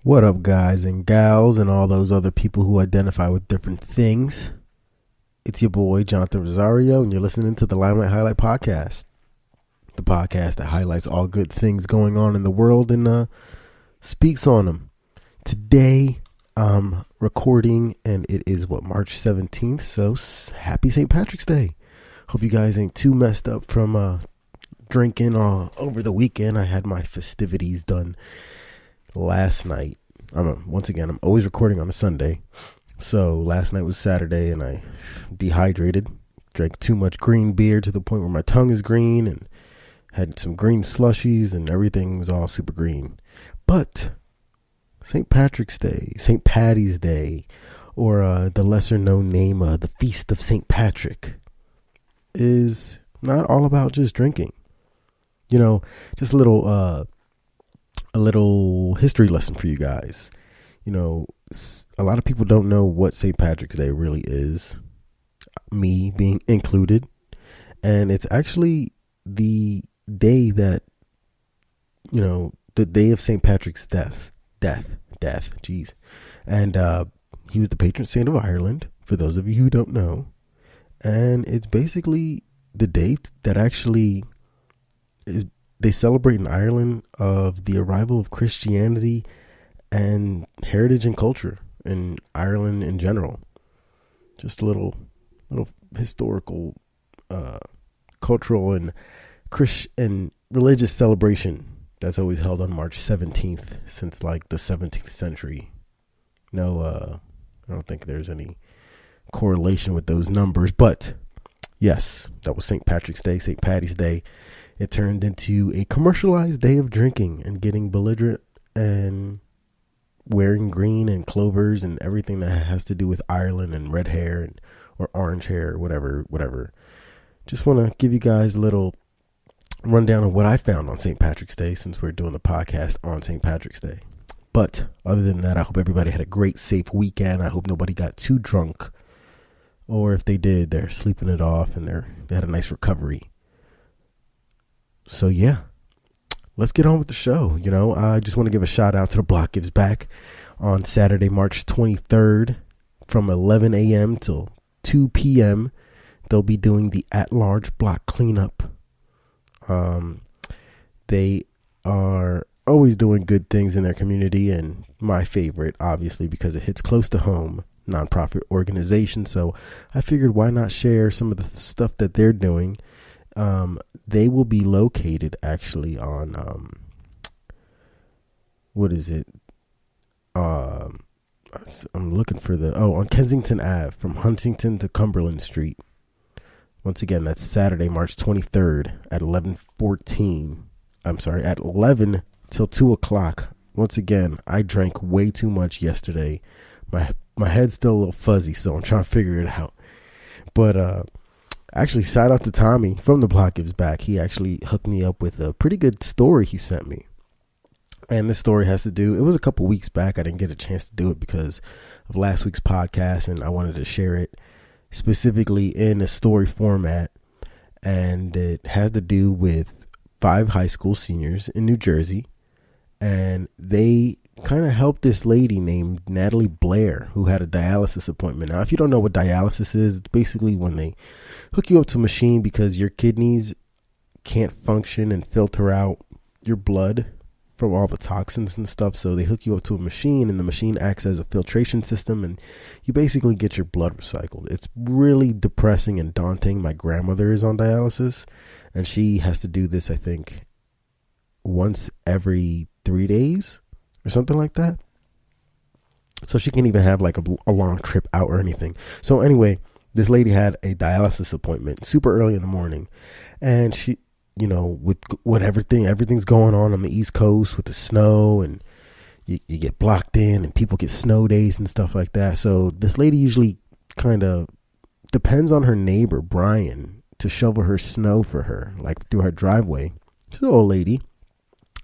What up, guys and gals, and all those other people who identify with different things? It's your boy, Jonathan Rosario, and you're listening to the Limelight Highlight podcast. The podcast that highlights all good things going on in the world and speaks on them. Today, I'm recording, and it is, March 17th, so happy St. Patrick's Day. Hope you guys ain't too messed up from drinking over the weekend. I had my festivities done last night. I'm always recording on a Sunday. So last night was Saturday and I dehydrated, drank too much green beer to the point where my tongue is green, and had some green slushies, and everything was all super green. But St. Patrick's Day, St. Patty's Day, or the lesser known name, the Feast of St. Patrick, is not all about just drinking. You know, just a little history lesson for you guys. You know, a lot of people don't know what St. Patrick's Day really is, me being included. And it's actually the day that, the day of St. Patrick's death. Jeez. And he was the patron saint of Ireland, for those of you who don't know. And it's basically the date that actually they celebrate in Ireland of the arrival of Christianity and heritage and culture in Ireland in general. Just a little historical, cultural and Christian religious celebration that's always held on March 17th since like the 17th century. No, I don't think there's any correlation with those numbers, but yes, that was St. Patrick's Day, St. Patty's Day. It turned into a commercialized day of drinking and getting belligerent and wearing green and clovers and everything that has to do with Ireland and red hair or orange hair or whatever. Just want to give you guys a little rundown of what I found on St. Patrick's Day, since we're doing the podcast on St. Patrick's Day. But other than that, I hope everybody had a great, safe weekend. I hope nobody got too drunk, or if they did, they're sleeping it off and they had a nice recovery. So yeah, let's get on with the show. I just want to give a shout out to The Block Gives Back on Saturday, March 23rd from 11 a.m. till 2 p.m. They'll be doing the at-large block cleanup. They are always doing good things in their community, and my favorite, obviously, because it hits close to home, nonprofit organization. So I figured, why not share some of the stuff that they're doing. They will be located actually on, I'm looking for on Kensington Ave from Huntington to Cumberland Street. Once again, that's Saturday, March 23rd at 11 till 2 o'clock. Once again, I drank way too much yesterday. My head's still a little fuzzy, so I'm trying to figure it out. But, actually, shout out to Tommy from The Block Gives Back. He actually hooked me up with a pretty good story he sent me. And this story has to do, it was a couple weeks back. I didn't get a chance to do it because of last week's podcast, and I wanted to share it specifically in a story format. And it has to do with 5 high school seniors in New Jersey. And they kind of helped this lady named Natalie Blair, who had a dialysis appointment. Now, if you don't know what dialysis is, it's basically when they hook you up to a machine because your kidneys can't function and filter out your blood from all the toxins and stuff. So they hook you up to a machine, and the machine acts as a filtration system, and you basically get your blood recycled. It's really depressing and daunting. My grandmother is on dialysis, and she has to do this, I think, once every 3 days or something like that. So she can't even have like a long trip out or anything. So anyway, this lady had a dialysis appointment super early in the morning, and she, with everything's going on the East Coast with the snow, and you get blocked in, and people get snow days and stuff like that. So this lady usually kind of depends on her neighbor, Brian, to shovel her snow for her, like through her driveway. She's an old lady,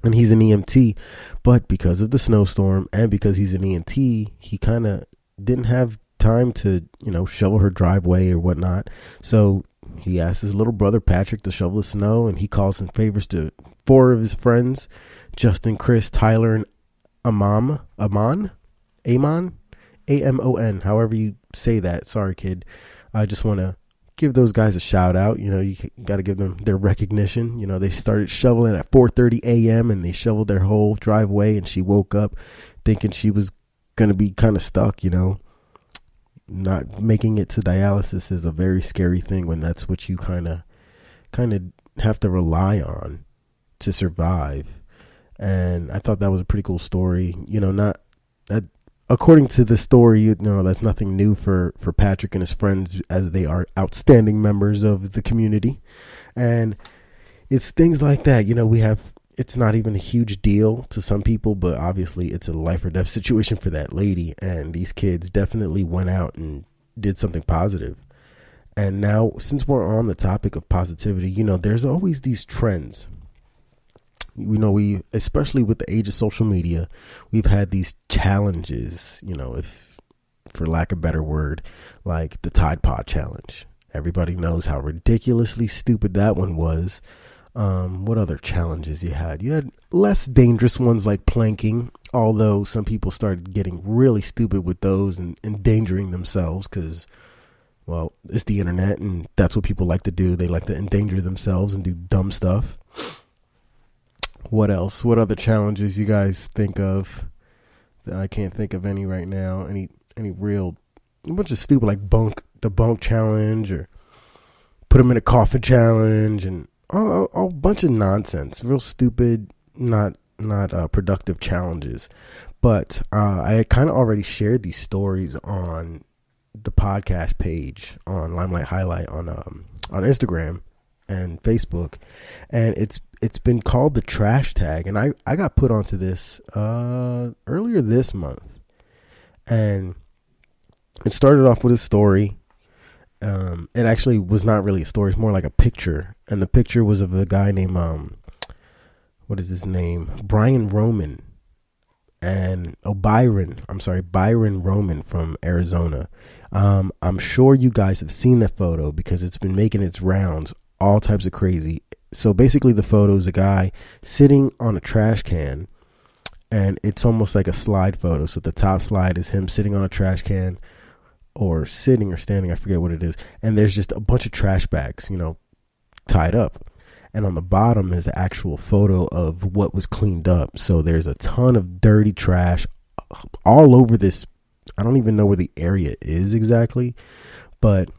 and he's an EMT, but because of the snowstorm and because he's an EMT, he kind of didn't have time to, shovel her driveway or whatnot. So he asked his little brother Patrick to shovel the snow, and he calls in favors to 4 of his friends, Justin, Chris, Tyler, and Amon, AMON, however you say that. Sorry, kid. I just want to give those guys a shout out. You got to give them their recognition. They started shoveling at 4:30 a.m. and they shoveled their whole driveway, and she woke up thinking she was going to be kind of stuck. Not making it to dialysis is a very scary thing when that's what you kind of have to rely on to survive. And I thought that was a pretty cool story. Not that according to the story, that's nothing new for Patrick and his friends, as they are outstanding members of the community. And it's things like that. It's not even a huge deal to some people, but obviously it's a life or death situation for that lady. And these kids definitely went out and did something positive. And now, since we're on the topic of positivity, there's always these trends. We, especially with the age of social media, we've had these challenges, if for lack of a better word, like the Tide Pod challenge. Everybody knows how ridiculously stupid that one was. What other challenges you had? You had less dangerous ones like planking, although some people started getting really stupid with those and endangering themselves because, well, it's the internet and that's what people like to do. They like to endanger themselves and do dumb stuff. What else? What other challenges you guys think of? I can't think of any right now. Any real, a bunch of stupid like the bunk challenge or put them in a coffin challenge and a bunch of nonsense, real stupid, not productive challenges. But I kind of already shared these stories on the podcast page on Limelight Highlight on Instagram and Facebook, and it's been called the trashtag, and I got put onto this earlier this month, and it started off with a story. It actually was not really a story. It's more like a picture. And the picture was of a guy named, what is his name? Byron Roman from Arizona. I'm sure you guys have seen that photo because it's been making its rounds, all types of crazy. So basically the photo is a guy sitting on a trash can, and it's almost like a slide photo. So the top slide is him sitting on a trash can, or sitting or standing, I forget what it is. And there's just a bunch of trash bags, tied up. And on the bottom is the actual photo of what was cleaned up. So there's a ton of dirty trash all over this. I don't even know where the area is exactly, but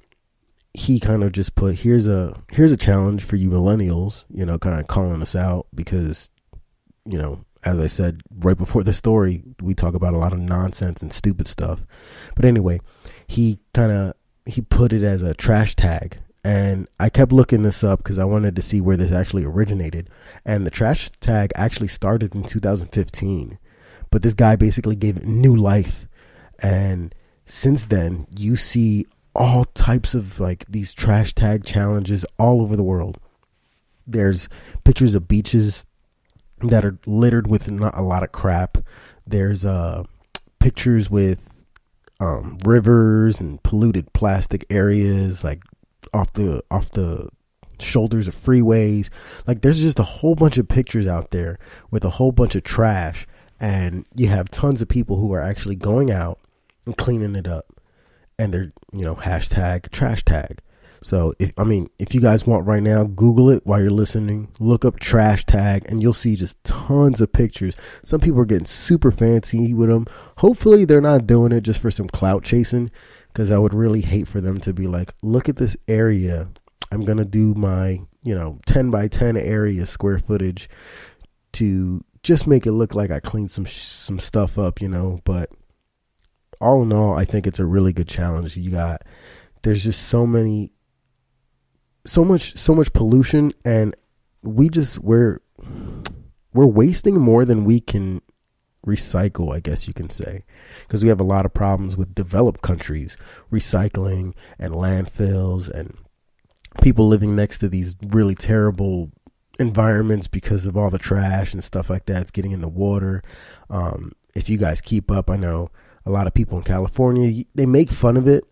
he kind of just put, here's a challenge for you millennials, kind of calling us out because, as I said right before the story, we talk about a lot of nonsense and stupid stuff. But anyway, he put it as a trash tag, and I kept looking this up because I wanted to see where this actually originated. And the trash tag actually started in 2015, but this guy basically gave it new life. And since then, you see all types of like these trash tag challenges all over the world. There's pictures of beaches that are littered with not a lot of crap. There's pictures with rivers and polluted plastic areas, like off the shoulders of freeways. Like there's just a whole bunch of pictures out there with a whole bunch of trash, and you have tons of people who are actually going out and cleaning it up, and they're hashtag trash tag. So if you guys want right now, Google it while you're listening, look up trash tag, and you'll see just tons of pictures. Some people are getting super fancy with them. Hopefully they're not doing it just for some clout chasing, because I would really hate for them to be like, look at this area. I'm going to do my, 10 by 10 area square footage to just make it look like I cleaned some stuff up, but all in all, I think it's a really good challenge. There's just so much pollution, and we're wasting more than we can recycle, I guess you can say, because we have a lot of problems with developed countries recycling and landfills and people living next to these really terrible environments because of all the trash and stuff like that. It's getting in the water. If you guys keep up, I know a lot of people in California, they make fun of it,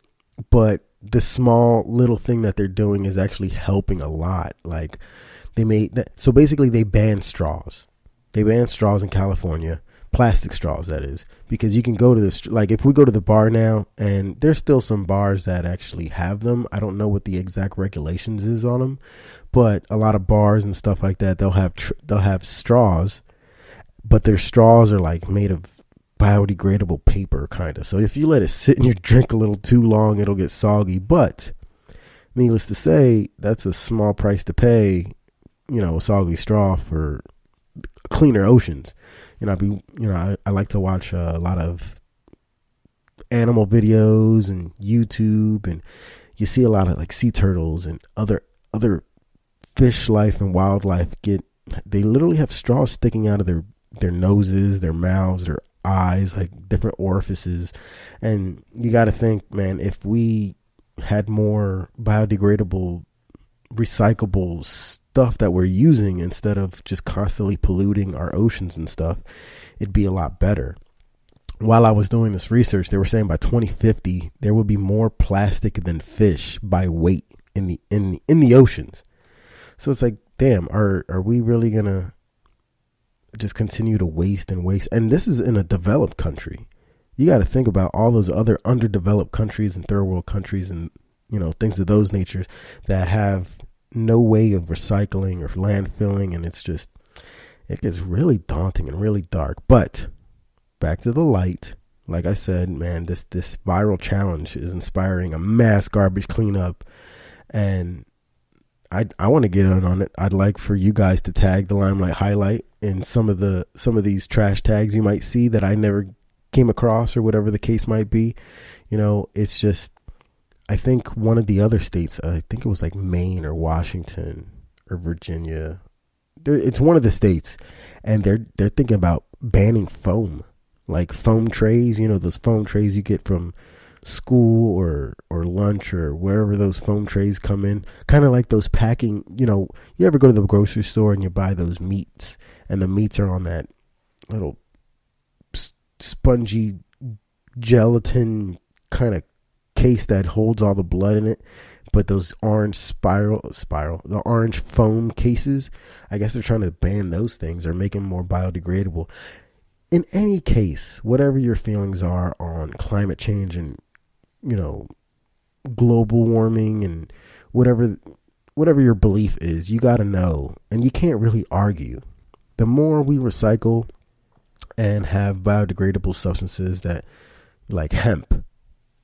but the small little thing that they're doing is actually helping a lot. Like they made that. So basically they banned straws. They banned straws in California plastic straws, that is, because you can go to this, like if we go to the bar now, and there's still some bars that actually have them. I don't know what the exact regulations is on them, but a lot of bars and stuff like that, they'll have straws, but their straws are like made of biodegradable paper kind of. So if you let it sit in your drink a little too long, it'll get soggy. But needless to say, that's a small price to pay, a soggy straw for cleaner oceans. I like to watch a lot of animal videos and YouTube, and you see a lot of like sea turtles and other fish life and wildlife they literally have straws sticking out of their noses, their mouths, their eyes, like different orifices. And you got to think, man, if we had more biodegradable, recyclable stuff that we're using instead of just constantly polluting our oceans and stuff, it'd be a lot better. While I was doing this research, they were saying by 2050 there will be more plastic than fish by weight in the oceans. So it's like, damn, are we really gonna just continue to waste and waste? And this is in a developed country. You got to think about all those other underdeveloped countries and third world countries and things of those natures that have no way of recycling or landfilling, and it gets really daunting and really dark. But back to the light. Like I said, man, this viral challenge is inspiring a mass garbage cleanup, and I want to get in on it. I'd like for you guys to tag the Limelight Highlight in some of these trash tags you might see that I never came across, or whatever the case might be. It's just, I think one of the other states, I think it was like Maine or Washington or Virginia, it's one of the states, and they're thinking about banning foam, like foam trays, those foam trays you get from school or lunch or wherever those foam trays come in, kind of like those packing, you ever go to the grocery store and you buy those meats, and the meats are on that little spongy gelatin kind of case that holds all the blood in it, but those orange the orange foam cases, I guess they're trying to ban those things or make them more biodegradable. In any case, whatever your feelings are on climate change and global warming and whatever your belief is, you got to know, and you can't really argue. The more we recycle and have biodegradable substances that, like hemp,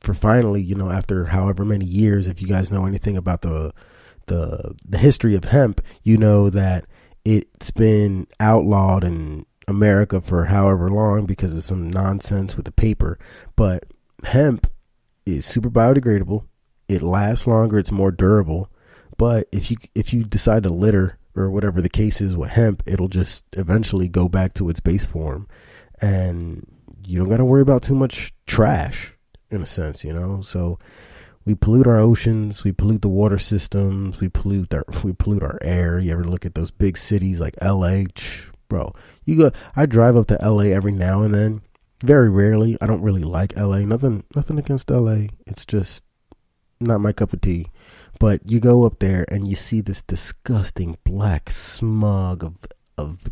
for finally, after however many years, if you guys know anything about the history of hemp, that it's been outlawed in America for however long because of some nonsense with the paper. But hemp is super biodegradable. It lasts longer. It's more durable. But if you decide to litter or whatever the case is with hemp, it'll just eventually go back to its base form, and you don't got to worry about too much trash, in a sense, So we pollute our oceans, we pollute the water systems, we pollute our air. You ever look at those big cities like LA, bro? I drive up to LA every now and then. Very rarely. I don't really like LA. Nothing against LA. It's just not my cup of tea. But you go up there and you see this disgusting black smog of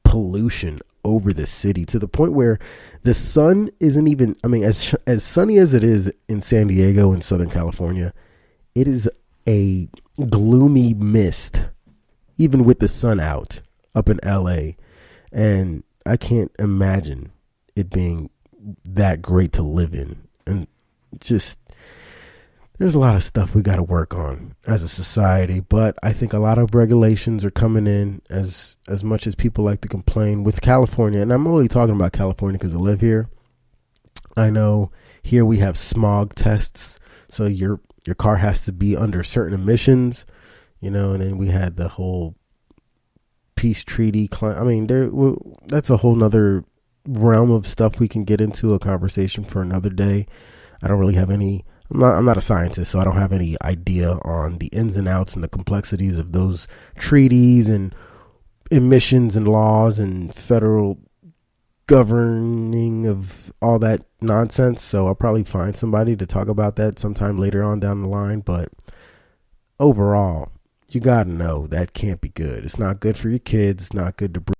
pollution over the city, to the point where the sun isn't even, as sunny as it is in San Diego and Southern California, it is a gloomy mist, even with the sun out up in LA. And I can't imagine it being that great to live in. And just, there's a lot of stuff we got to work on as a society, but I think a lot of regulations are coming in, as much as people like to complain with California. And I'm only talking about California because I live here. I know here we have smog tests, so your car has to be under certain emissions, and then we had the whole peace treaty. That's a whole nother realm of stuff we can get into, a conversation for another day. I don't really have any, I'm not a scientist, so I don't have any idea on the ins and outs and the complexities of those treaties and emissions and laws and federal governing of all that nonsense. So I'll probably find somebody to talk about that sometime later on down the line. But overall, you got to know that can't be good. It's not good for your kids. It's not good to breathe.